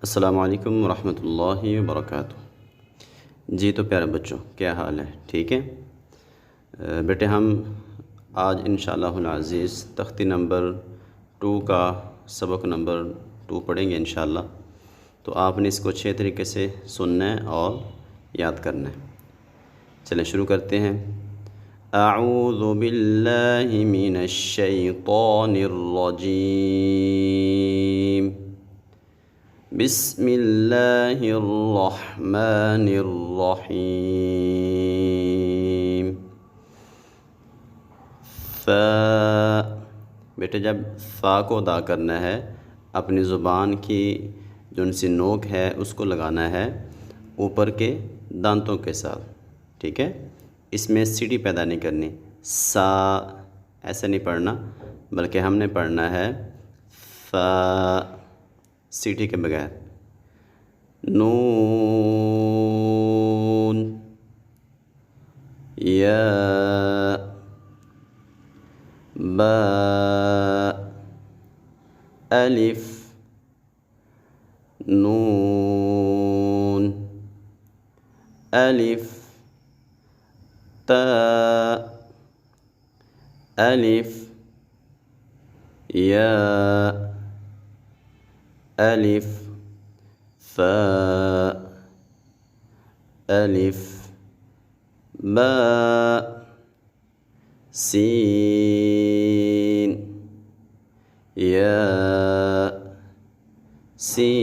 السلام علیکم ورحمۃ اللہ وبرکاتہ۔ جی تو پیارے بچوں، کیا حال ہے؟ ٹھیک ہے بیٹے، ہم آج انشاءاللہ العزیز تختی نمبر 2 کا سبق نمبر 2 پڑھیں گے انشاءاللہ۔ تو آپ نے اس کو اچھے طریقے سے سننا ہے اور یاد کرنا ہے۔ چلیں شروع کرتے ہیں۔ اعوذ باللہ من الشیطان الرجیم، بسم اللہ الرحمن الرحیم۔ بیٹے جب فا کو ادا کرنا ہے، اپنی زبان کی جو سی نوک ہے اس کو لگانا ہے اوپر کے دانتوں کے ساتھ، ٹھیک ہے؟ اس میں سیڑھی پیدا نہیں کرنی، سا ایسے نہیں پڑھنا، بلکہ ہم نے پڑھنا ہے فا سیٹی کے بغیر۔ نون، یا، با، الف، نون، الف، تا، الف، یا، الف، فا، الف، با، سین، یا، سین،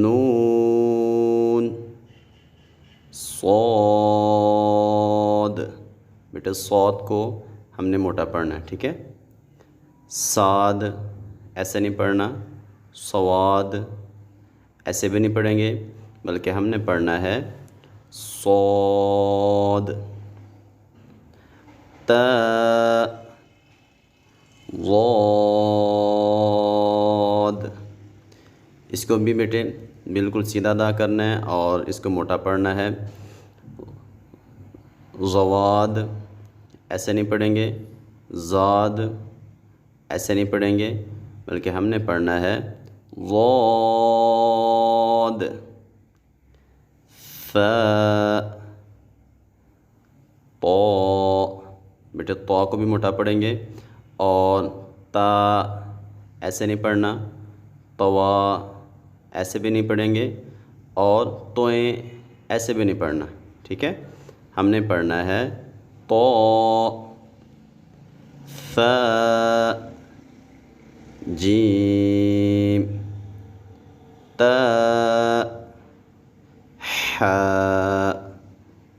نون، صاد۔ بیٹے صاد کو ہم نے موٹا پڑھنا ہے، ٹھیک ہے؟ صاد ایسے نہیں پڑھنا، صواد ایسے بھی نہیں پڑھیں گے، بلکہ ہم نے پڑھنا ہے صاد، تا، ضاد۔ اس کو بھی بیٹے بالکل سیدھا ادا کرنا ہے اور اس کو موٹا پڑھنا ہے۔ ضواد ایسے نہیں پڑھیں گے، زاد ایسے نہیں پڑھیں گے، بلکہ ہم نے پڑھنا ہے ضاد، فا، طا۔ بیٹے طا کو بھی موٹا پڑھیں گے اور تا ایسے نہیں پڑھنا، طوا ایسے بھی نہیں پڑھیں گے اور توئیں ایسے بھی نہیں پڑھنا، ٹھیک ہے؟ ہم نے پڑھنا ہے طا، فا، جیم، تا، حا۔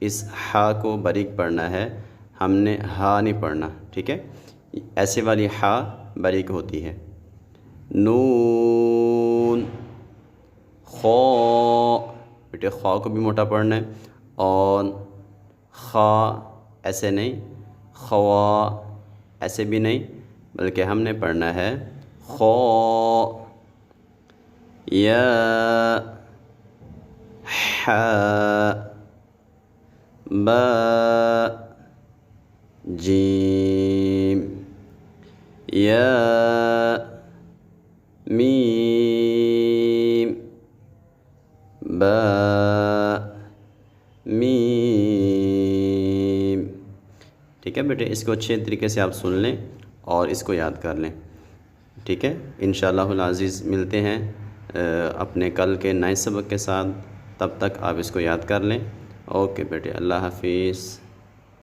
اس ہا کو باریک پڑھنا ہے، ہم نے ہا نہیں پڑھنا، ٹھیک ہے؟ ایسے والی ہا باریک ہوتی ہے۔ نون، خا۔ بیٹے خا کو بھی موٹا پڑھنا ہے اور خا ایسے نہیں، خوا ایسے بھی نہیں، بلکہ ہم نے پڑھنا ہے خا، یا، حا، با، جیم، یا، میم، با، میم۔ ٹھیک ہے بیٹے، اس کو اچھے طریقے سے آپ سن لیں اور اس کو یاد کر لیں، ٹھیک ہے؟ انشاءاللہ العزیز ملتے ہیں اپنے کل کے نئے سبق کے ساتھ، تب تک آپ اس کو یاد کر لیں۔ اوکے بیٹے، اللہ حافظ۔